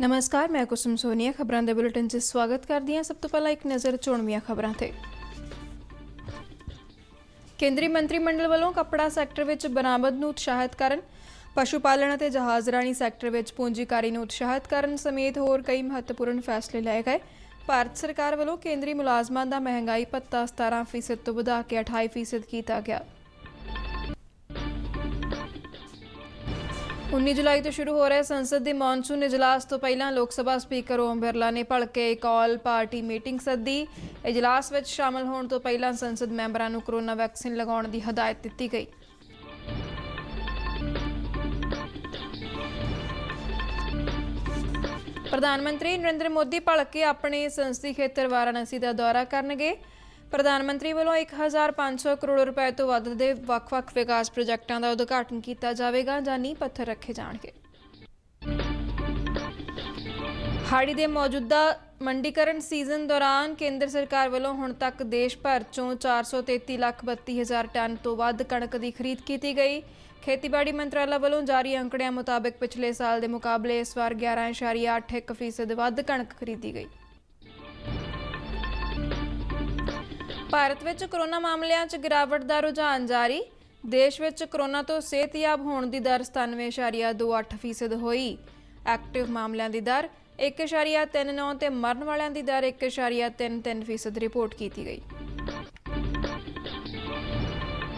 नमस्कार, मैं कुसुम सोनिया खबरां दे बुलेटिन 'ਚ स्वागत करदी हां। सब तो पहला एक नज़र चोणवीआं खबरां ते। केंद्री मंत्रिमंडल ਵੱਲੋਂ कपड़ा सैक्टर ਵਿੱਚ ਬਰਾਮਦ ਨੂੰ ਉਤਸ਼ਾਹਿਤ ਕਰਨ, ਪਸ਼ੂ ਪਾਲਣ ਅਤੇ ਜਹਾਜ਼ਰਾਨੀ ਸੈਕਟਰ ਵਿੱਚ ਪੂੰਜੀਕਾਰੀ ਨੂੰ ਉਤਸ਼ਾਹਿਤ ਕਰਨ ਸਮੇਤ ਹੋਰ ਕਈ ਮਹੱਤਵਪੂਰਨ ਫੈਸਲੇ ਲਏ ਗਏ। ਭਾਰਤ ਸਰਕਾਰ ਵੱਲੋਂ ਕੇਂਦਰੀ ਮੁਲਾਜ਼ਮਾਂ ਦਾ ਮਹਿੰਗਾਈ ਭੱਤਾ 17% ਤੋਂ ਵਧਾ ਕੇ 28% ਕੀਤਾ ਗਿਆ। 19 जुलाई तो शुरू हो रहे संसद के मॉनसून इजलास तो पहला लोक सभा स्पीकर ओम बिरला ने भड़के एक ऑल पार्टी मीटिंग सद्दी। इजलास में शामिल होने तो पहला संसद मैंबरां नूं कोरोना वैक्सीन लगाउण दी हदायत दी गई। प्रधानमंत्री नरेंद्र मोदी भड़के अपने संसदीय खेत्र वाराणसी का दौरा करनगे। प्रधानमंत्री वालों 1500 करोड़ रुपए तो वध दे ਵੱਖ-ਵੱਖ विकास प्रोजेक्टां का उद्घाटन किया जाएगा जां नींह पत्थर रखे जाएंगे। हाड़ी के मौजूदा मंडीकरण सीजन दौरान केंद्र सरकार वालों हुण तक देश भर चों 433,32,000 टन तो वध कणक की खरीद की गई। खेतीबाड़ी मंत्रालय वालों जारी अंकड़ियां मुताबिक पिछले साल के मुकाबले इस बार 11.81% वध कणक खरीदी गई। भारत में कोरोना मामलों च गिरावट का रुझान जारी। देश में कोरोना तो सेहतयाब होने की दर 97.28% हुई। एक्टिव मामलों की दर 1.39 ते मरण वालों की दर 1.33% रिपोर्ट की गई।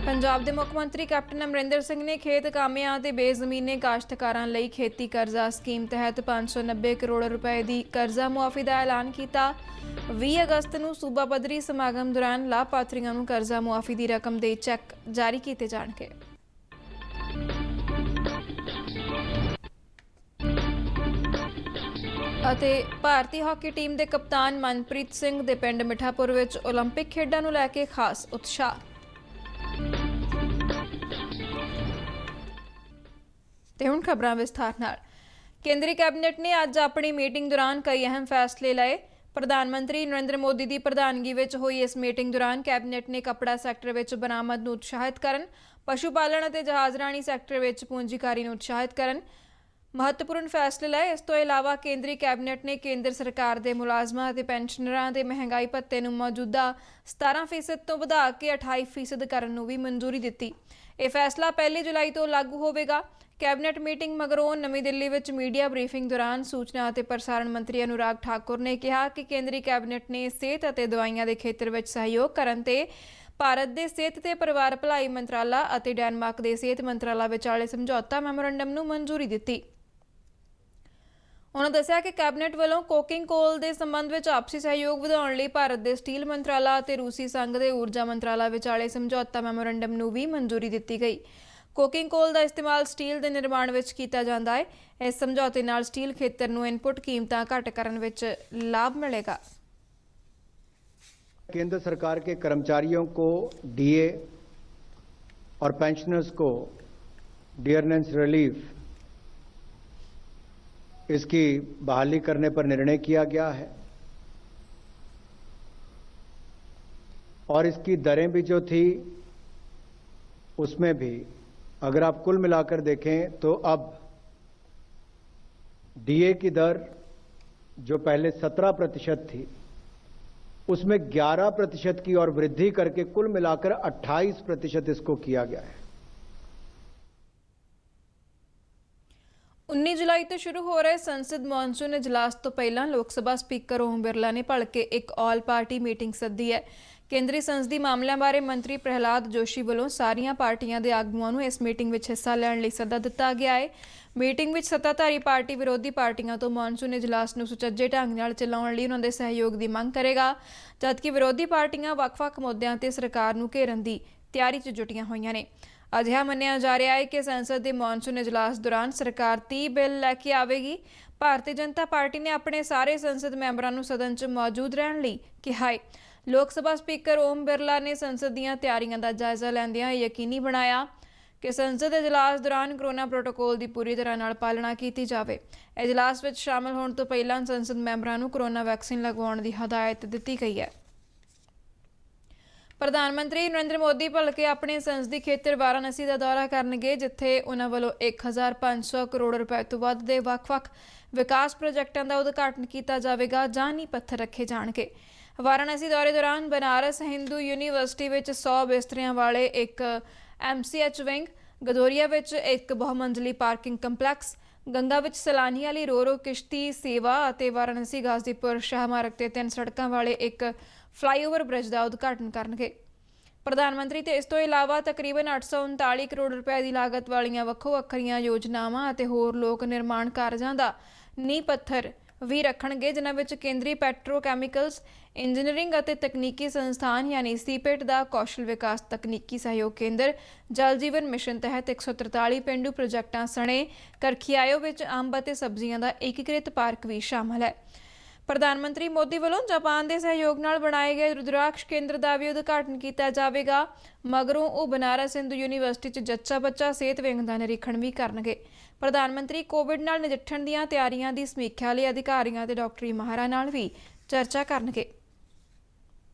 पंजाब के मुख मंत्री कैप्टन अमरिंदर सिंह ने खेत कामियां ते बेज़मीने काश्तकारां लई खेती करजा स्कीम तहत 590 करोड़ रुपए की करजा मुआफ़ी का ऐलान किया। 20 अगस्त को सूबा पद्धरी समागम दौरान लाभार्थियों को करजा मुआफ़ी की रकम के चैक जारी किए जाएंगे। भारतीय हॉकी टीम के कप्तान मनप्रीत सिंह के पिंड मिठापुर में ओलंपिक खेडों को लैके खास उत्साह। ते हुण खबरां विस्तार नाल। केंद्रीय कैबिनेट ने अज अपनी मीटिंग दौरान कई अहम फैसले लए। प्रधानमंत्री नरेंद्र मोदी की प्रधानगी में हुई इस मीटिंग दौरान कैबिनेट ने कपड़ा सैक्टर में बरामद नूं उत्साहित करन, पशु पालन और जहाजरानी सैक्टर में पूंजीकारी नूं उत्साहित करन महत्वपूर्ण फैसले लए। इस तो इलावा केंद्रीय कैबिनेट ने केंद्र सरकार के मुलाजमां ते पेंशनरां दे महंगाई भत्ते नूं मौजूदा 17% तो वधा के 28% करन नूं भी मंजूरी दित्ती। यह फैसला 1 जुलाई तो लागू होवेगा। कैबिनेट मीटिंग मगरों नवी दिल्ली में मीडिया ब्रीफिंग दौरान सूचना और प्रसारण मंत्री अनुराग ठाकुर ने कहा कि केंद्रीय कैबिनेट ने सेहत और दवाइयां के खेत्र में सहयोग करन ते भारत के सेहत ते परिवार भलाई मंत्राला और डेनमार्क के सेहत मंत्राला विचाले समझौता मैमोरेंडम नूं मंजूरी दित्ती। उन्होंने दस्सिया कि कैबिनेट वालों कोकिंग कोल के संबंध में आपसी सहयोग बढ़ाने लई भारत के स्टील मंत्राला और रूसी संघ के ऊर्जा मंत्राला विचाले समझौता मैमोरेंडम नूं भी मंजूरी दी गई। कोकिंग कोल का इस्तेमाल स्टील के निर्माण में किया जाता है। इस समझौते नाल स्टील खेतर नूं इनपुट कीमतां घट करन विच लाभ मिलेगा। केंद्र सरकार के कर्मचारियों को डीए और पेंशनर्स को डियरनेंस रिलीफ इसकी बहाली करने पर निर्णय किया गया है और इसकी दरें भी जो थी उसमें भी अगर आप कुल मिलाकर देखें तो अब डीए की दर जो पहले 17% थी उसमें 11% की और वृद्धि करके कुल मिलाकर 28% इसको किया गया है। 19 जुलाई तो शुरू हो रहे संसद मॉनसून इजलास तो पहला लोक सभा स्पीकर ओम बिरला ने भड़के एक ऑल पार्टी मीटिंग सद्दी है। केंद्रीय संसदीय मामलों बारे मंत्री प्रहलाद जोशी वालों सारिया पार्टियां के आगुआं नूं इस मीटिंग में हिस्सा लैण लई सद्दा दिता गया है। मीटिंग में सत्ताधारी पार्टी विरोधी पार्टियां तो मॉनसून इजलास नूं सुचज्जे ढंग नाल चलाउण लई उन्हां दे सहयोग की मंग करेगा, जबकि विरोधी पार्टियां ਵੱਖ-ਵੱਖ मुद्दों ते सरकार नूं घेरन की तैयारी च जुटियां होईयां ने। अजिहा मन्निया जा रहा है कि संसद के मॉनसून इजलास दौरान सरकार 30 बिल लैके आवेगी। भारतीय जनता पार्टी ने अपने सारे संसद मैंबरां नूं सदन च मौजूद रहण लई कहा है। लोक सभा स्पीकर ओम बिरला ने संसद दीआं तैयारियां का जायजा लैंदिआं यकीनी बनाया कि संसद इजलास दौरान कोरोना प्रोटोकोल की पूरी तरह नाल पालना की जाए। इजलास में शामिल होने तो पहला संसद मैंबरां नूं कोरोना वैक्सीन लगवाउण की हदायत दी गई है। ਪ੍ਰਧਾਨ ਮੰਤਰੀ ਨਰਿੰਦਰ ਮੋਦੀ ਭਲਕੇ ਆਪਣੇ ਸੰਸਦੀ ਖੇਤਰ ਵਾਰਾਣਸੀ ਦਾ ਦੌਰਾ ਕਰਨਗੇ, ਜਿੱਥੇ ਉਹਨਾਂ ਵੱਲੋਂ 1500 ਕਰੋੜ ਰੁਪਏ ਤੋਂ ਵੱਧ ਦੇ ਵੱਖ-ਵੱਖ ਵਿਕਾਸ ਪ੍ਰੋਜੈਕਟਾਂ ਦਾ ਉਦਘਾਟਨ ਕੀਤਾ ਜਾਵੇਗਾ ਜਾਂ ਨੀਂਹ ਪੱਥਰ ਰੱਖੇ ਜਾਣਗੇ। ਵਾਰਾਣਸੀ ਦੌਰੇ ਦੌਰਾਨ ਬਨਾਰਸ ਹਿੰਦੂ ਯੂਨੀਵਰਸਿਟੀ ਵਿੱਚ 100 ਬਿਸਤਰਿਆਂ ਵਾਲੇ ਇੱਕ MCH ਵਿੰਗ, ਗਦੋਰੀਆ ਵਿੱਚ ਇੱਕ ਬਹੁਮੰਜ਼ਲੀ ਪਾਰਕਿੰਗ ਕੰਪਲੈਕਸ, ਗੰਗਾ ਵਿੱਚ ਸੈਲਾਨੀਆਂ ਲਈ ਰੋ-ਰੋ ਕਿਸ਼ਤੀ ਸੇਵਾ ਅਤੇ ਵਾਰਾਣਸੀ ਗਾਜ਼ੀਪੁਰ ਸ਼ਾਹਮਾਰਗ ਤੇ 3 ਸੜਕਾਂ ਵਾਲੇ ਇੱਕ ਫਲਾਈਓਵਰ ਬ੍ਰਿਜ ਦਾ ਉਦਘਾਟਨ ਕਰਨਗੇ। ਪ੍ਰਧਾਨ ਮੰਤਰੀ ਤੇ ਇਸ ਤੋਂ ਇਲਾਵਾ ਤਕਰੀਬਨ 839 ਕਰੋੜ ਰੁਪਏ ਦੀ ਲਾਗਤ ਵਾਲੀਆਂ ਵੱਖੋ-ਵੱਖਰੀਆਂ ਯੋਜਨਾਵਾਂ ਅਤੇ ਹੋਰ ਲੋਕ ਨਿਰਮਾਣ ਕਾਰਜਾਂ ਦਾ ਨੀਂਹ ਪੱਥਰ ਵੀ ਰੱਖਣਗੇ, ਜਿਨ੍ਹਾਂ ਵਿੱਚ ਕੇਂਦਰੀ ਪੈਟਰੋਕੈਮੀਕਲਸ ਇੰਜੀਨੀਅਰਿੰਗ ਅਤੇ ਤਕਨੀਕੀ ਸੰਸਥਾਨ ਯਾਨੀ ਸੀਪੇਟ ਦਾ ਕੌਸ਼ਲ ਵਿਕਾਸ ਤਕਨੀਕੀ ਸਹਿਯੋਗ ਕੇਂਦਰ, ਜਲ ਜੀਵਨ ਮਿਸ਼ਨ ਤਹਿਤ 143 ਪੇਂਡੂ ਪ੍ਰੋਜੈਕਟਾਂ ਸਣੇ ਕਰਖਿਆਇਓ ਵਿੱਚ ਅੰਬ ਅਤੇ ਸਬਜ਼ੀਆਂ ਦਾ ਏਕੀਕ੍ਰਿਤ ਪਾਰਕ ਵੀ ਸ਼ਾਮਲ ਹੈ। ਪ੍ਰਧਾਨ ਮੰਤਰੀ ਮੋਦੀ ਵੱਲੋਂ ਜਾਪਾਨ ਦੇ ਸਹਿਯੋਗ ਨਾਲ ਬਣਾਏ ਗਏ ਰੁਦਰਾਕਸ਼ ਕੇਂਦਰ ਦਾ ਵੀ ਉਦਘਾਟਨ ਕੀਤਾ ਜਾਵੇਗਾ। ਮਗਰੋਂ ਉਹ ਬਨਾਰਸ ਹਿੰਦੂ ਯੂਨੀਵਰਸਿਟੀ 'ਚ ਜੱਚਾ-ਬੱਚਾ ਸਿਹਤ ਵਿੰਗ ਦਾ ਨਿਰੀਖਣ ਵੀ ਕਰਨਗੇ। ਪ੍ਰਧਾਨ ਮੰਤਰੀ ਕੋਵਿਡ ਨਾਲ ਨਜਿੱਠਣ ਦੀਆਂ ਤਿਆਰੀਆਂ ਦੀ ਸਮੀਖਿਆ ਲਈ ਅਧਿਕਾਰੀਆਂ ਤੇ ਡਾਕਟਰੀ ਮਾਹਰਾਂ ਨਾਲ ਵੀ ਚਰਚਾ ਕਰਨਗੇ।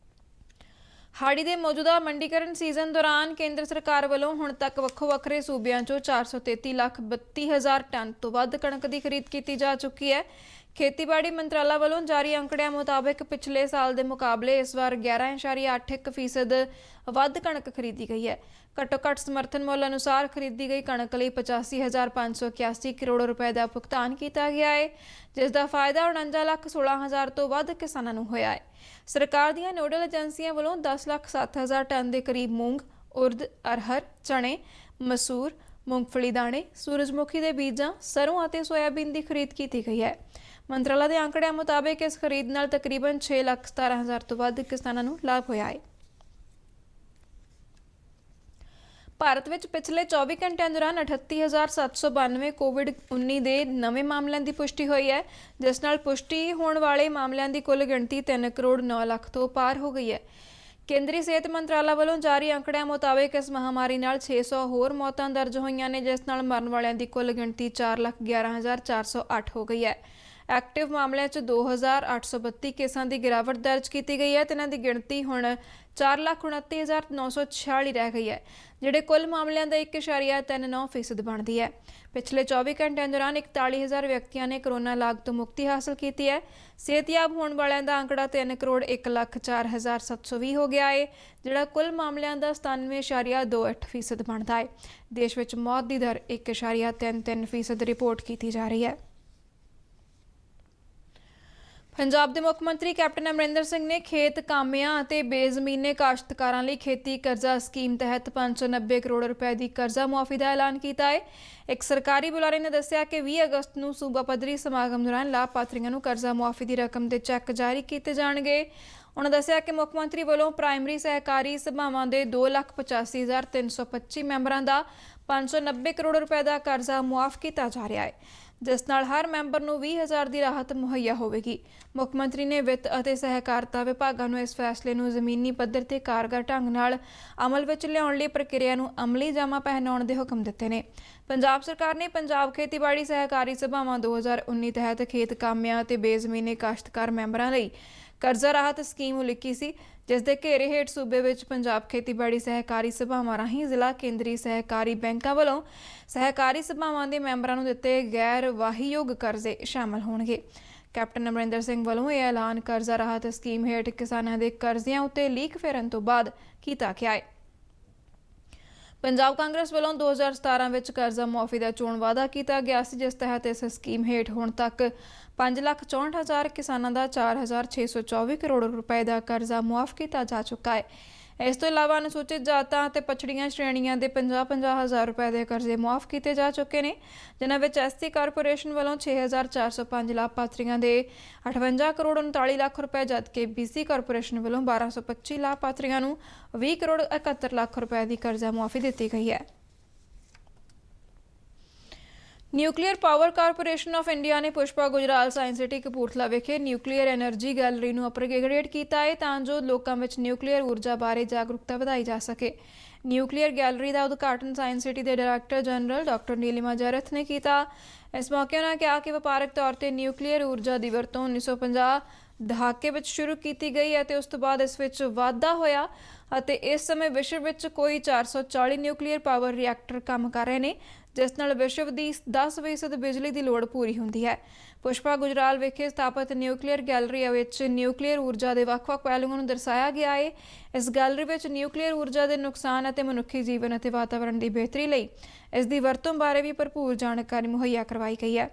ਹਾੜੀ ਦੇ ਮੌਜੂਦਾ ਮੰਡੀਕਰਨ ਸੀਜ਼ਨ ਦੌਰਾਨ ਕੇਂਦਰ ਸਰਕਾਰ ਵੱਲੋਂ ਹੁਣ ਤੱਕ ਵੱਖੋ-ਵੱਖਰੇ ਸੂਬਿਆਂ 'ਚੋਂ 433,32,000 ਟਨ ਤੋਂ ਵੱਧ ਕਣਕ ਦੀ ਖਰੀਦ ਕੀਤੀ ਜਾ ਚੁੱਕੀ ਹੈ। ਖੇਤੀਬਾੜੀ ਮੰਤਰਾਲਾ ਵੱਲੋਂ ਜਾਰੀ ਅੰਕੜਿਆਂ ਮੁਤਾਬਕ ਪਿਛਲੇ ਸਾਲ ਦੇ ਮੁਕਾਬਲੇ ਇਸ ਵਾਰ 11.81% ਵੱਧ ਕਣਕ ਖਰੀਦੀ ਗਈ ਹੈ। ਘੱਟੋ-ਘੱਟ ਸਮਰਥਨ ਮੁੱਲ ਅਨੁਸਾਰ ਖਰੀਦੀ ਗਈ ਕਣਕ ਲਈ 85,581 ਕਰੋੜ ਰੁਪਏ ਦਾ ਭੁਗਤਾਨ ਕੀਤਾ ਗਿਆ ਹੈ, ਜਿਸ ਦਾ ਫਾਇਦਾ 49,16,000 ਤੋਂ ਵੱਧ ਕਿਸਾਨਾਂ ਨੂੰ ਹੋਇਆ ਹੈ। ਸਰਕਾਰ ਦੀਆਂ ਨੋਡਲ ਏਜੰਸੀਆਂ ਵੱਲੋਂ 10,07,000 ਟਨ ਦੇ ਕਰੀਬ ਮੂੰਗ, ਉਰਦ, ਅਰਹਰ, ਚਣੇ, ਮਸੂਰ, ਮੂੰਗਫਲੀ ਦਾਣੇ, ਸੂਰਜਮੁਖੀ ਦੇ ਬੀਜਾਂ, ਸਰੋਂ ਅਤੇ ਸੋਇਆਬੀਨ ਦੀ ਖਰੀਦ ਕੀਤੀ ਗਈ ਹੈ। ਮੰਤਰਾਲਾ ਦੇ ਅੰਕੜਿਆਂ ਮੁਤਾਬਕ ਇਸ ਖਰੀਦ ਨਾਲ ਤਕਰੀਬਨ 6,17,000 ਤੋਂ ਵੱਧ ਕਿਸਾਨਾਂ ਨੂੰ ਲਾਭ ਹੋਇਆ ਹੈ। ਭਾਰਤ ਵਿੱਚ ਪਿਛਲੇ 24 ਘੰਟਿਆਂ ਦੌਰਾਨ 38,792 ਕੋਵਿਡ-19 ਦੇ ਨਵੇਂ ਮਾਮਲਿਆਂ ਦੀ ਪੁਸ਼ਟੀ ਹੋਈ ਹੈ, ਜਿਸ ਨਾਲ ਪੁਸ਼ਟੀ ਹੋਣ ਵਾਲੇ ਮਾਮਲਿਆਂ ਦੀ ਕੁੱਲ ਗਿਣਤੀ 3 ਕਰੋੜ 9 ਲੱਖ ਤੋਂ ਪਾਰ ਹੋ ਗਈ ਹੈ। ਕੇਂਦਰੀ ਸਿਹਤ ਮੰਤਰਾਲਾ ਵੱਲੋਂ ਜਾਰੀ ਅੰਕੜਿਆਂ ਮੁਤਾਬਕ ਇਸ ਮਹਾਮਾਰੀ ਨਾਲ 600 ਹੋਰ ਮੌਤਾਂ ਦਰਜ ਹੋਈਆਂ ਨੇ, ਜਿਸ ਨਾਲ ਮਰਨ ਵਾਲਿਆਂ ਦੀ ਕੁੱਲ ਗਿਣਤੀ 4,11,408 ਹੋ ਗਈ ਹੈ। ਐਕਟਿਵ ਮਾਮਲਿਆਂ 'ਚ 2,832 ਕੇਸਾਂ ਦੀ ਗਿਰਾਵਟ ਦਰਜ ਕੀਤੀ ਗਈ ਹੈ ਤੇ ਇਹਨਾਂ ਦੀ ਗਿਣਤੀ ਹੁਣ 4,29,946 ਰਹਿ ਗਈ ਹੈ, ਜਿਹੜੇ ਕੁੱਲ ਮਾਮਲਿਆਂ ਦਾ 1.39% ਬਣਦੀ ਹੈ। ਪਿਛਲੇ 24 ਘੰਟਿਆਂ ਦੌਰਾਨ 41,000 ਵਿਅਕਤੀਆਂ ਨੇ ਕੋਰੋਨਾ ਲਾਗ ਤੋਂ ਮੁਕਤੀ ਹਾਸਲ ਕੀਤੀ ਹੈ। ਸਿਹਤਯਾਬ ਹੋਣ ਵਾਲਿਆਂ ਦਾ ਅੰਕੜਾ 3 ਕਰੋੜ 1,04,720 ਹੋ ਗਿਆ ਹੈ, ਜਿਹੜਾ ਕੁੱਲ ਮਾਮਲਿਆਂ ਦਾ 97.28% ਬਣਦਾ ਹੈ। ਦੇਸ਼ ਵਿੱਚ ਮੌਤ ਦੀ ਦਰ 1.33% ਰਿਪੋਰਟ ਕੀਤੀ ਜਾ ਰਹੀ ਹੈ। ਪੰਜਾਬ ਦੇ ਮੁੱਖ ਮੰਤਰੀ ਕੈਪਟਨ ਅਮਰਿੰਦਰ ਸਿੰਘ ਨੇ ਖੇਤ ਕਾਮਿਆਂ ਅਤੇ ਬੇਜ਼ਮੀਨੇ ਕਾਸ਼ਤਕਾਰਾਂ ਲਈ ਖੇਤੀ ਕਰਜ਼ਾ ਸਕੀਮ ਤਹਿਤ 590 ਕਰੋੜ ਰੁਪਏ ਦੀ ਕਰਜ਼ਾ ਮੁਆਫੀ ਦਾ ਐਲਾਨ ਕੀਤਾ ਹੈ। ਇੱਕ ਸਰਕਾਰੀ ਬੁਲਾਰੇ ਨੇ ਦੱਸਿਆ ਕਿ 20 ਅਗਸਤ ਨੂੰ ਸੂਬਾ ਪੱਧਰੀ ਸਮਾਗਮ ਦੌਰਾਨ ਲਾਭਪਾਤਰੀਆਂ ਨੂੰ ਕਰਜ਼ਾ ਮੁਆਫੀ ਦੀ ਰਕਮ ਦੇ ਚੈੱਕ ਜਾਰੀ ਕੀਤੇ ਜਾਣਗੇ। ਉਹਨਾਂ ਦੱਸਿਆ ਕਿ ਮੁੱਖ ਮੰਤਰੀ ਵੱਲੋਂ ਪ੍ਰਾਇਮਰੀ ਸਹਿਕਾਰੀ ਸਭਾਵਾਂ ਦੇ 2,85,325 ਮੈਂਬਰਾਂ ਦਾ 590 ਕਰੋੜ ਰੁਪਏ ਦਾ ਕਰਜ਼ਾ ਮੁਆਫ ਕੀਤਾ ਜਾ ਰਿਹਾ ਹੈ, ਜਿਸ ਨਾਲ ਹਰ ਮੈਂਬਰ ਨੂੰ 20,000 ਦੀ ਰਾਹਤ ਮੁਹੱਈਆ ਹੋਵੇਗੀ। ਮੁੱਖ ਮੰਤਰੀ ਨੇ ਵਿੱਤ ਅਤੇ ਸਹਿਕਾਰਤਾ ਵਿਭਾਗਾਂ ਨੂੰ ਇਸ ਫੈਸਲੇ ਨੂੰ ਜ਼ਮੀਨੀ ਪੱਧਰ ਤੇ ਕਾਰਗਰ ਢੰਗ ਨਾਲ ਅਮਲ ਵਿੱਚ ਲਿਆਉਣ ਲਈ ਪ੍ਰਕਿਰਿਆ ਨੂੰ ਅਮਲੀ ਜਾਮਾ ਪਹਿਨਾਉਣ ਦੇ ਹੁਕਮ ਦਿੱਤੇ ਨੇ। ਪੰਜਾਬ ਸਰਕਾਰ ਨੇ ਪੰਜਾਬ ਖੇਤੀਬਾੜੀ ਸਹਿਕਾਰੀ ਸਭਾਵਾਂ 2019 ਤਹਿਤ ਖੇਤ ਕਾਮਿਆਂ ਅਤੇ ਬੇਜ਼ਮੀਨੇ ਕਾਸ਼ਤਕਾਰ ਮੈਂਬਰਾਂ ਲਈ ਕਰਜ਼ਾ ਰਾਹਤ ਸਕੀਮ ਉਲੀਕੀ ਸੀ, ਜਿਸ ਦੇ ਘੇਰੇ ਹੇਠ ਸੂਬੇ ਵਿੱਚ ਪੰਜਾਬ ਖੇਤੀਬਾੜੀ ਸਹਿਕਾਰੀ ਸਭਾਵਾਂ ਰਾਹੀਂ ਜ਼ਿਲ੍ਹਾ ਕੇਂਦਰੀ ਸਹਿਕਾਰੀ ਬੈਂਕਾਂ ਵੱਲੋਂ ਸਹਿਕਾਰੀ ਸਭਾਵਾਂ ਦੇ ਮੈਂਬਰਾਂ ਨੂੰ ਦਿੱਤੇ ਗੈਰ ਵਾਹੀਯੋਗ ਕਰਜ਼ੇ ਸ਼ਾਮਲ ਹੋਣਗੇ। ਕੈਪਟਨ ਅਮਰਿੰਦਰ ਸਿੰਘ ਵੱਲੋਂ ਇਹ ਐਲਾਨ ਕਰਜ਼ਾ ਰਾਹਤ ਸਕੀਮ ਹੇਠ ਕਿਸਾਨਾਂ ਦੇ ਕਰਜ਼ਿਆਂ ਉੱਤੇ ਲੀਕ ਫੇਰਨ ਤੋਂ ਬਾਅਦ ਕੀਤਾ ਗਿਆ ਹੈ। ਪੰਜਾਬ ਕਾਂਗਰਸ ਵੱਲੋਂ 2017 ਵਿੱਚ ਕਰਜ਼ਾ ਮੁਆਫੀ ਦਾ ਚੋਣ ਵਾਅਦਾ ਕੀਤਾ ਗਿਆ ਸੀ, ਜਿਸ ਤਹਿਤ ਇਸ ਸਕੀਮ ਹੇਠ ਹੁਣ ਤੱਕ 5,64,000 ਕਿਸਾਨਾਂ ਦਾ 4,624 ਕਰੋੜ ਰੁਪਏ ਦਾ ਕਰਜ਼ਾ ਮੁਆਫ ਕੀਤਾ ਜਾ ਚੁੱਕਾ ਹੈ। ਇਸ ਤੋਂ ਇਲਾਵਾ ਅਨੁਸੂਚਿਤ ਜਾਤਾਂ ਅਤੇ ਪਛੜੀਆਂ ਸ਼੍ਰੇਣੀਆਂ ਦੇ 50,000 ਰੁਪਏ ਦੇ ਕਰਜ਼ੇ ਮੁਆਫ ਕੀਤੇ ਜਾ ਚੁੱਕੇ ਨੇ, ਜਿਨ੍ਹਾਂ ਵਿੱਚ ਐਸਸੀ ਕਾਰਪੋਰੇਸ਼ਨ ਵੱਲੋਂ 6,405 ਲਾਭਪਾਤਰੀਆਂ ਦੇ 58 ਕਰੋੜ 39 ਲੱਖ ਰੁਪਏ, ਜਦਕਿ BC ਕਾਰਪੋਰੇਸ਼ਨ ਵੱਲੋਂ 1,225 ਲਾਭਪਾਤਰੀਆਂ ਨੂੰ 20 ਕਰੋੜ 71 ਲੱਖ ਰੁਪਏ ਦੀ ਕਰਜ਼ਾ ਮੁਆਫੀ ਦਿੱਤੀ ਗਈ ਹੈ। Nuclear power corporation of India ਨੇ ਪੁਸ਼ਪਾ ਗੁਜਰਾਲ ਸਾਇੰਸ ਸਿਟੀ ਕਪੂਰਥਲਾ ਵਿਖੇ ਨਿਊਕਲੀਅਰ ਐਨਰਜੀ ਗੈਲਰੀ ਨੂੰ ਅਪਗ੍ਰੇਡ ਕੀਤਾ ਹੈ, ਤਾਂ ਜੋ ਲੋਕਾਂ ਵਿੱਚ ਨਿਊਕਲੀਅਰ ਊਰਜਾ ਬਾਰੇ ਜਾਗਰੂਕਤਾ ਵਧਾਈ ਜਾ ਸਕੇ। ਨਿਊਕਲੀਅਰ ਗੈਲਰੀ ਦਾ ਉਦਘਾਟਨ ਸਾਇੰਸ ਸਿਟੀ ਦੇ director general doctor Neelima Jairath ਨੇ ਕੀਤਾ। ਇਸ ਮੌਕੇ ਉਹਨਾਂ ਕਿਹਾ ਕਿ ਵਪਾਰਕ ਤੌਰ ਤੇ ਨਿਊਕਲੀਅਰ ਊਰਜਾ ਦੀ ਵਰਤੋਂ 1950 ਦਹਾਕੇ ਵਿੱਚ ਸ਼ੁਰੂ ਕੀਤੀ ਗਈ ਅਤੇ ਉਸ ਤੋਂ ਬਾਅਦ ਇਸ ਵਿੱਚ ਵਾਧਾ ਹੋਇਆ ਅਤੇ ਇਸ ਸਮੇਂ ਵਿਸ਼ਵ ਵਿੱਚ ਕੋਈ 440 ਨਿਊਕਲੀਅਰ ਪਾਵਰ ਰਿਐਕਟਰ ਕੰਮ ਕਰ ਰਹੇ ਨੇ, ਜਿਸ ਨਾਲ ਵਿਸ਼ਵ ਦੀ 10% ਬਿਜਲੀ ਦੀ ਲੋੜ ਪੂਰੀ ਹੁੰਦੀ ਹੈ। ਪੁਸ਼ਪਾ ਗੁਜਰਾਲ ਵਿਖੇ ਸਥਾਪਿਤ ਨਿਊਕਲੀਅਰ ਗੈਲਰੀ ਵਿੱਚ ਨਿਊਕਲੀਅਰ ਊਰਜਾ ਦੇ ਵੱਖ-ਵੱਖ ਪਹਿਲੂਆਂ ਨੂੰ ਦਰਸਾਇਆ ਗਿਆ ਹੈ। ਇਸ ਗੈਲਰੀ ਵਿੱਚ ਨਿਊਕਲੀਅਰ ਊਰਜਾ ਦੇ ਨੁਕਸਾਨ ਅਤੇ ਮਨੁੱਖੀ ਜੀਵਨ ਅਤੇ ਵਾਤਾਵਰਣ ਦੀ ਬਿਹਤਰੀ ਲਈ ਇਸ ਦੀ ਵਰਤੋਂ ਬਾਰੇ ਵੀ ਭਰਪੂਰ ਜਾਣਕਾਰੀ ਮੁਹੱਈਆ ਕਰਵਾਈ ਗਈ ਹੈ।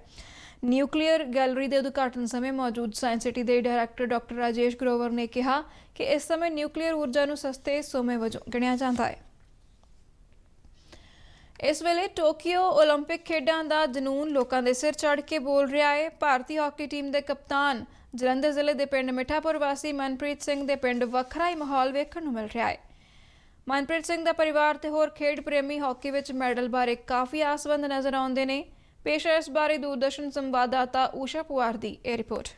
ਨਿਊਕਲੀਅਰ ਗੈਲਰੀ ਦੇ ਉਦਘਾਟਨ ਸਮੇਂ ਮੌਜੂਦ ਸਾਇੰਸ ਸਿਟੀ ਦੇ ਡਾਇਰੈਕਟਰ ਡਾਕਟਰ ਰਾਜੇਸ਼ ਗਰੋਵਰ ਨੇ ਕਿਹਾ ਕਿ ਇਸ ਸਮੇਂ ਨਿਊਕਲੀਅਰ ਊਰਜਾ ਨੂੰ ਸਸਤੇ ਸੋਮੇ ਵਜੋਂ ਗਿਣਿਆ ਜਾਂਦਾ ਹੈ। ਇਸ ਵੇਲੇ ਟੋਕੀਓ ਓਲੰਪਿਕ ਖੇਡਾਂ ਦਾ ਜਨੂਨ ਲੋਕਾਂ ਦੇ ਸਿਰ ਚੜ੍ਹ ਕੇ ਬੋਲ ਰਿਹਾ ਹੈ। ਭਾਰਤੀ ਹਾਕੀ ਟੀਮ ਦੇ ਕਪਤਾਨ ਜਲੰਧਰ ਜ਼ਿਲ੍ਹੇ ਦੇ ਪਿੰਡ ਮਿੱਠਾਪੁਰ ਵਾਸੀ ਮਨਪ੍ਰੀਤ ਸਿੰਘ ਦੇ ਪਿੰਡ ਵੱਖਰਾ ਹੀ ਮਾਹੌਲ ਵੇਖਣ ਨੂੰ ਮਿਲ ਰਿਹਾ ਹੈ। ਮਨਪ੍ਰੀਤ ਸਿੰਘ ਦਾ ਪਰਿਵਾਰ ਤੇ ਹੋਰ ਖੇਡ ਪ੍ਰੇਮੀ ਹਾਕੀ ਵਿੱਚ ਮੈਡਲ ਬਾਰੇ ਕਾਫੀ ਆਸਵੰਦ ਨਜ਼ਰ ਆਉਂਦੇ ਨੇ। ਪੇਸ਼ ਹੈ ਇਸ ਬਾਰੇ ਦੂਰਦਰਸ਼ਨ ਸੰਵਾਦਦਾਤਾ ਊਸ਼ਾ ਪੁਆਰ ਦੀ ਇਹ ਰਿਪੋਰਟ।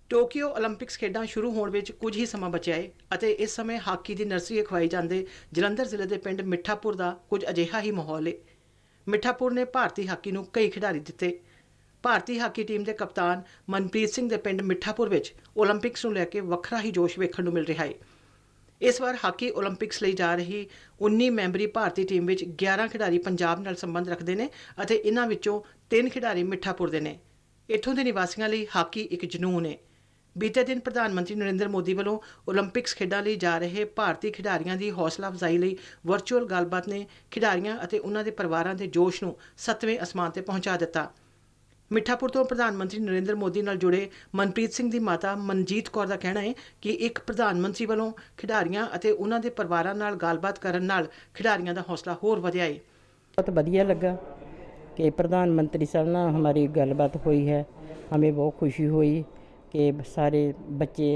ਟੋਕੀਓ ਓਲੰਪਿਕਸ ਖੇਡਾਂ ਸ਼ੁਰੂ ਹੋਣ ਵਿੱਚ ਕੁਝ ਹੀ ਸਮਾਂ ਬਚਿਆ ਹੈ ਅਤੇ ਇਸ ਸਮੇਂ ਹਾਕੀ ਦੀ ਨਰਸਰੀ ਅਖਵਾਈ ਜਾਂਦੇ ਜਲੰਧਰ ਜ਼ਿਲ੍ਹੇ ਦੇ ਪਿੰਡ ਮਿੱਠਾਪੁਰ ਦਾ ਕੁਝ ਅਜਿਹਾ ਹੀ ਮਾਹੌਲ ਹੈ। ਮਿੱਠਾਪੁਰ ਨੇ ਭਾਰਤੀ ਹਾਕੀ ਨੂੰ ਕਈ ਖਿਡਾਰੀ ਦਿੱਤੇ। ਭਾਰਤੀ ਹਾਕੀ ਟੀਮ ਦੇ ਕਪਤਾਨ ਮਨਪ੍ਰੀਤ ਸਿੰਘ ਦੇ ਪਿੰਡ ਮਿੱਠਾਪੁਰ ਵਿੱਚ ਓਲੰਪਿਕਸ ਨੂੰ ਲੈ ਕੇ ਵੱਖਰਾ ਹੀ ਜੋਸ਼ ਵੇਖਣ ਨੂੰ ਮਿਲ ਰਿਹਾ ਹੈ। ਇਸ ਵਾਰ ਹਾਕੀ ਓਲੰਪਿਕਸ ਲਈ ਜਾ ਰਹੀ 19 ਮੈਂਬਰੀ ਭਾਰਤੀ ਟੀਮ ਵਿੱਚ 11 ਖਿਡਾਰੀ ਪੰਜਾਬ ਨਾਲ ਸੰਬੰਧ ਰੱਖਦੇ ਨੇ ਅਤੇ ਇਹਨਾਂ ਵਿੱਚੋਂ 3 ਖਿਡਾਰੀ ਮਿੱਠਾਪੁਰ ਦੇ ਨੇ। ਇੱਥੋਂ ਦੇ ਨਿਵਾਸੀਆਂ ਲਈ ਹਾਕੀ ਇੱਕ ਜਨੂਨ ਹੈ। ਬੀਤੇ ਦਿਨ ਪ੍ਰਧਾਨ ਮੰਤਰੀ ਨਰਿੰਦਰ ਮੋਦੀ ਵੱਲੋਂ ਓਲੰਪਿਕਸ ਖੇਡਾਂ ਲਈ ਜਾ ਰਹੇ ਭਾਰਤੀ ਖਿਡਾਰੀਆਂ ਦੀ ਹੌਸਲਾ ਅਫਜ਼ਾਈ ਲਈ ਵਰਚੁਅਲ ਗੱਲਬਾਤ ਨੇ ਖਿਡਾਰੀਆਂ ਅਤੇ ਉਹਨਾਂ ਦੇ ਪਰਿਵਾਰਾਂ ਦੇ ਜੋਸ਼ ਨੂੰ 7ਵੇਂ ਅਸਮਾਨ ਤੇ ਪਹੁੰਚਾ ਦਿੱਤਾ। ਮਿੱਠਾਪੁਰ ਤੋਂ ਪ੍ਰਧਾਨ ਮੰਤਰੀ ਨਰਿੰਦਰ ਮੋਦੀ ਨਾਲ ਜੁੜੇ ਮਨਪ੍ਰੀਤ ਸਿੰਘ ਦੀ ਮਾਤਾ ਮਨਜੀਤ ਕੌਰ ਦਾ ਕਹਿਣਾ ਹੈ ਕਿ ਇੱਕ ਪ੍ਰਧਾਨ ਮੰਤਰੀ ਵੱਲੋਂ ਖਿਡਾਰੀਆਂ ਅਤੇ ਉਹਨਾਂ ਦੇ ਪਰਿਵਾਰਾਂ ਨਾਲ ਗੱਲਬਾਤ ਕਰਨ ਨਾਲ ਖਿਡਾਰੀਆਂ ਦਾ ਹੌਸਲਾ ਹੋਰ ਵਧਿਆ ਹੈ। बहुत बढ़िया लगा कि प्रधानमंत्री साहब ना हमारी गलबात हुई है। हमें बहुत खुशी हुई कि सारे बच्चे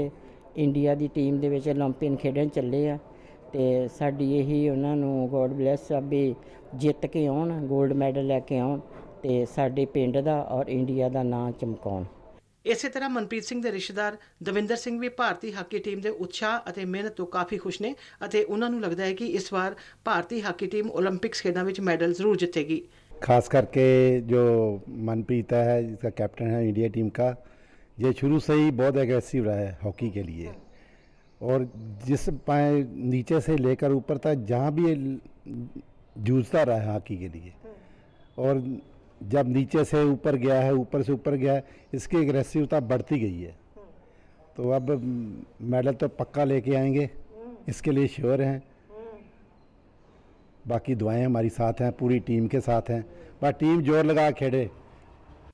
इंडिया की टीम दे विच ओलंपियन खेडन चले आ ते साडी यही उन्हां नूं गॉड ब्लैस सब भी जित के आउण गोल्ड मैडल लैके आउण ते साडे पिंड दा और इंडिया दा नाम चमकाउण। ਇਸੇ ਤਰ੍ਹਾਂ ਮਨਪ੍ਰੀਤ ਸਿੰਘ ਦੇ ਰਿਸ਼ਤੇਦਾਰ ਦਵਿੰਦਰ ਸਿੰਘ ਵੀ ਭਾਰਤੀ ਹਾਕੀ ਟੀਮ ਦੇ ਉਤਸ਼ਾਹ ਅਤੇ ਮਿਹਨਤ ਤੋਂ ਕਾਫੀ ਖੁਸ਼ ਨੇ ਅਤੇ ਉਹਨਾਂ ਨੂੰ ਲੱਗਦਾ ਹੈ ਕਿ ਇਸ ਵਾਰ ਭਾਰਤੀ ਹਾਕੀ ਟੀਮ ओलंपिक्स ਖੇਡਾਂ ਵਿੱਚ ਮੈਡਲ ਜ਼ਰੂਰ ਜਿੱਤੇਗੀ। खास करके जो मनप्रीत है जिसका कैप्टन है इंडिया टीम का, ये शुरू से ही बहुत एग्रेसिव रहा है हॉकी के लिए और जिस पाए नीचे से लेकर ऊपर तक जहाँ भी जूझता रहा है हॉकी के लिए और जब नीचे से ऊपर गया है ऊपर से ऊपर गया है इसकी एग्रेसिवता बढ़ती गई है। तो अब मेडल तो पक्का लेके आएंगे, इसके लिए श्योर हैं। बाकी दुआएं हमारी साथ हैं, पूरी टीम के साथ हैं, बस टीम जोर लगा खेले।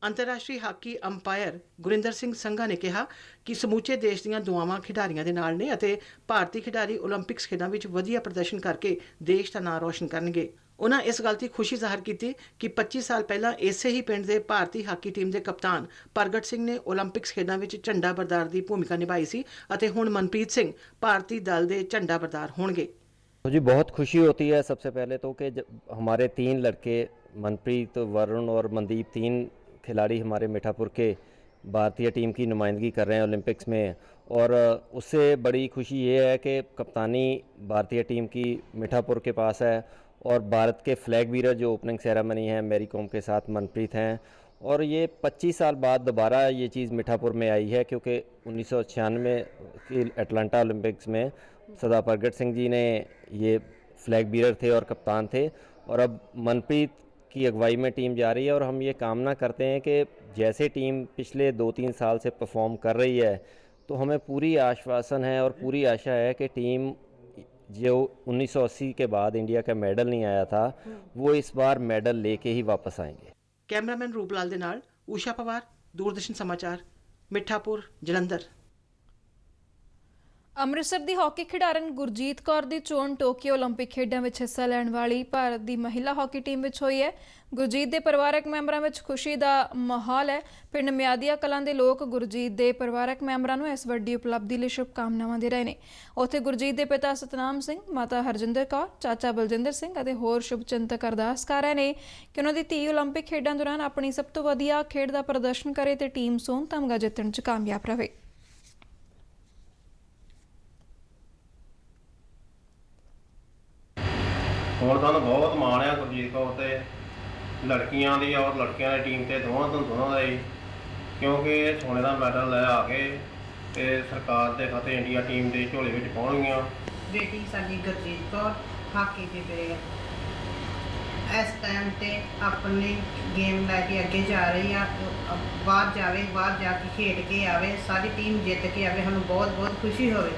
ਅੰਤਰਰਾਸ਼ਟਰੀ ਹਾਕੀ ਅੰਪਾਇਰ ਗੁਰਿੰਦਰ ਸਿੰਘ ਸੰਘਾ ਨੇ ਕਿਹਾ ਕਿ ਸਮੁੱਚੇ ਦੇਸ਼ ਦੀਆਂ ਦੁਆਵਾਂ ਖਿਡਾਰੀਆਂ ਦੇ ਨਾਲ ਨੇ ਅਤੇ ਭਾਰਤੀ ਖਿਡਾਰੀ 올림픽ਸ ਖੇਡਾਂ ਵਿੱਚ ਵਧੀਆ ਪ੍ਰਦਰਸ਼ਨ ਕਰਕੇ ਦੇਸ਼ ਦਾ ਨਾਂ ਰੋਸ਼ਨ ਕਰਨਗੇ। ਉਹਨਾਂ ਇਸ ਗੱਲ ਦੀ ਖੁਸ਼ੀ ਜ਼ਾਹਰ ਕੀਤੀ ਕਿ 25 ਸਾਲ ਪਹਿਲਾਂ ਇਸੇ ਹੀ ਪਿੰਡ ਦੇ ਭਾਰਤੀ ਹਾਕੀ ਟੀਮ ਦੇ ਕਪਤਾਨ ਪ੍ਰਗਟ ਸਿੰਘ ਨੇ 올림픽ਸ ਖੇਡਾਂ ਵਿੱਚ ਝੰਡਾ ਬਰਦਾਰ ਦੀ ਭੂਮਿਕਾ ਨਿਭਾਈ ਸੀ ਅਤੇ ਹੁਣ ਮਨਪ੍ਰੀਤ ਸਿੰਘ ਭਾਰਤੀ ਦਲ ਦੇ ਝੰਡਾ ਬਰਦਾਰ ਹੋਣਗੇ। मुझे बहुत खुशी होती है सबसे पहले तो कि हमारे 3 लड़के मनप्रीत, वरुण और मनदीप 3 खिलाड़ी हमारे मिठापुर के भारतीय टीम की नुमाइंदगी कर रहे हैं ओलंपिक्स में। और उससे बड़ी खुशी ये है कि कप्तानी भारतीय टीम की मिठापुर के पास है और भारत के फ्लैग बीरर जो ओपनिंग सेरेमनी है मैरी कॉम के साथ मनप्रीत हैं। और ये 25 साल बाद दोबारा ये चीज़ मिठापुर में आई है क्योंकि 1996 की एटलांटा ओलंपिक्स में सरदार प्रगट सिंह जी ने ये फ्लैग बीरर थे और कप्तान थे और अब मनप्रीत की अगुवाई में टीम जा रही है। और हम ये कामना करते हैं कि जैसे टीम पिछले 2-3 साल से परफॉर्म कर रही है तो हमें पूरी आश्वासन है और पूरी आशा है कि टीम जो 1980 के बाद इंडिया का मेडल नहीं आया था वो इस बार मेडल लेके ही वापस आएंगे। ਕੈਮਰਾਮੈਨ ਰੂਪਲਾਲ ਦੇ ਨਾਲ ਊਸ਼ਾ ਪਵਾਰ, ਦੂਰਦਰਸ਼ਨ ਸਮਾਚਾਰ, ਮਿੱਠਾਪੁਰ, ਜਲੰਧਰ। ਅੰਮ੍ਰਿਤਸਰ ਦੀ ਹਾਕੀ ਖਿਡਾਰਨ ਗੁਰਜੀਤ ਕੌਰ ਦੀ ਚੋਣ ਟੋਕੀਓ ਓਲੰਪਿਕ ਖੇਡਾਂ ਵਿੱਚ ਹਿੱਸਾ ਲੈਣ ਵਾਲੀ ਭਾਰਤ ਦੀ ਮਹਿਲਾ ਹਾਕੀ ਟੀਮ ਵਿੱਚ ਹੋਈ ਹੈ। ਗੁਰਜੀਤ ਦੇ ਪਰਿਵਾਰਕ ਮੈਂਬਰਾਂ ਵਿੱਚ ਖੁਸ਼ੀ ਦਾ ਮਾਹੌਲ ਹੈ। ਪਿੰਡ ਮਿਆਦੀਆ ਕਲਾਂ ਦੇ ਲੋਕ ਗੁਰਜੀਤ ਦੇ ਪਰਿਵਾਰਕ ਮੈਂਬਰਾਂ ਨੂੰ ਇਸ ਵੱਡੀ ਉਪਲਬਧੀ ਲਈ ਸ਼ੁਭਕਾਮਨਾਵਾਂ ਦੇ ਰਹੇ ਨੇ। ਉੱਥੇ ਗੁਰਜੀਤ ਦੇ ਪਿਤਾ ਸਤਨਾਮ ਸਿੰਘ, ਮਾਤਾ ਹਰਜਿੰਦਰ ਕੌਰ, ਚਾਚਾ ਬਲਜਿੰਦਰ ਸਿੰਘ ਅਤੇ ਹੋਰ ਸ਼ੁਭਚਿੰਤਕ ਅਰਦਾਸ ਕਰ ਰਹੇ ਨੇ ਕਿ ਉਹਨਾਂ ਦੀ ਧੀ ਓਲੰਪਿਕ ਖੇਡਾਂ ਦੌਰਾਨ ਆਪਣੀ ਸਭ ਤੋਂ ਵਧੀਆ ਖੇਡ ਦਾ ਪ੍ਰਦਰਸ਼ਨ ਕਰੇ ਤੇ ਟੀਮ ਸੋਨ ਤਮਗਾ ਜਿੱਤਣ 'ਚ ਕਾਮਯਾਬ ਰਹੇ। ਹੁਣ ਸਾਨੂੰ ਬਹੁਤ ਮਾਣ ਆ ਗੁਰਜੀਤ ਕੌਰ ਤੇ ਲੜਕੀਆਂ ਦੀ ਔਰ ਲੜਕਿਆਂ ਦੀ ਟੀਮ ਤੇ ਦੋਵਾਂ ਦਾ ਹੀ, ਕਿਉਂਕਿ ਇਹ ਸੋਨੇ ਦਾ ਮੈਡਲ ਲੈ ਆ ਕੇ ਤੇ ਸਰਕਾਰ ਦੇ ਫਤਿਹ ਇੰਡੀਆ ਟੀਮ ਦੇ ਝੋਲੇ ਵਿੱਚ ਪਾਉਣਗੀਆਂ। ਬੇਟੀ ਸਾਡੀ ਗੁਰਜੀਤ ਕੌਰ ਹਾਕੀ ਦੀ ਪਲੇਅਰ ਇਸ ਟਾਈਮ ਤੇ ਆਪਣੀ ਗੇਮ ਲੈ ਕੇ ਅੱਗੇ ਜਾ ਰਹੀ ਆ। ਬਾਹਰ ਜਾਵੇ, ਬਾਹਰ ਜਾ ਕੇ ਖੇਡ ਕੇ ਆਵੇ, ਸਾਰੀ ਟੀਮ ਜਿੱਤ ਕੇ ਆਵੇ, ਸਾਨੂੰ ਬਹੁਤ ਬਹੁਤ ਖੁਸ਼ੀ ਹੋਵੇ।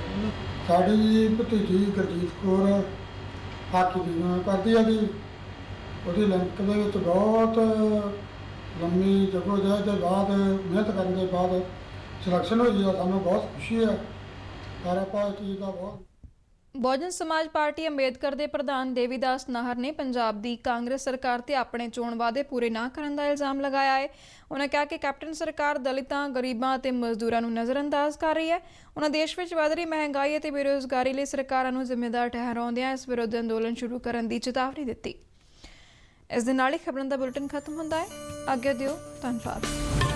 ਸਾਡੀ ਜੀ ਭਤੀਜੀ ਗੁਰਜੀਤ ਕੌਰ ਹਾਕੀ ਦੀ ਕਰਦੀ ਆ ਜੀ। ਉਹਦੀ ਲਿੰਕ ਦੇ ਵਿੱਚ ਬਹੁਤ ਲੰਮੀ ਜਦੋਜਹਿਦ ਦੇ ਬਾਅਦ ਮਿਹਨਤ ਕਰਨ ਦੇ ਬਾਅਦ ਸਿਲੈਕਸ਼ਨ ਹੋਈ ਆ। ਸਾਨੂੰ ਬਹੁਤ ਖੁਸ਼ੀ ਆ। ਪਰ ਆਪਾਂ ਇਸ ਚੀਜ਼ ਦਾ ਬਹੁਤ ਬਹੁਜਨ ਸਮਾਜ ਪਾਰਟੀ ਅੰਬੇਦਕਰ ਦੇ ਪ੍ਰਧਾਨ ਦੇਵੀਦਾਸ ਨਾਹਰ ਨੇ ਪੰਜਾਬ ਦੀ ਕਾਂਗਰਸ ਸਰਕਾਰ ਤੇ ਆਪਣੇ ਚੋਣ ਵਾਅਦੇ ਪੂਰੇ ਨਾ ਕਰਨ ਦਾ ਇਲਜ਼ਾਮ ਲਗਾਇਆ ਹੈ। ਉਹਨਾਂ ਕਿਹਾ ਕਿ ਕੈਪਟਨ ਸਰਕਾਰ ਦਲਿਤਾਂ, ਗਰੀਬਾਂ ਅਤੇ ਮਜ਼ਦੂਰਾਂ ਨੂੰ ਨਜ਼ਰਅੰਦਾਜ਼ ਕਰ ਰਹੀ ਹੈ। ਉਹਨਾਂ ਦੇਸ਼ ਵਿੱਚ ਵਧ ਰਹੀ ਮਹਿੰਗਾਈ ਅਤੇ ਬੇਰੁਜ਼ਗਾਰੀ ਲਈ ਸਰਕਾਰਾਂ ਨੂੰ ਜ਼ਿੰਮੇਵਾਰ ਠਹਿਰਾਉਂਦਿਆਂ ਇਸ ਵਿਰੁੱਧ ਅੰਦੋਲਨ ਸ਼ੁਰੂ ਕਰਨ ਦੀ ਚੇਤਾਵਨੀ ਦਿੱਤੀ। ਇਸ ਦੇ ਨਾਲ ਹੀ ਖਬਰਾਂ ਦਾ ਬੁਲੇਟਿਨ ਖਤਮ ਹੁੰਦਾ ਹੈ। ਅੱਗੇ ਦਿਓ, ਧੰਨਵਾਦ।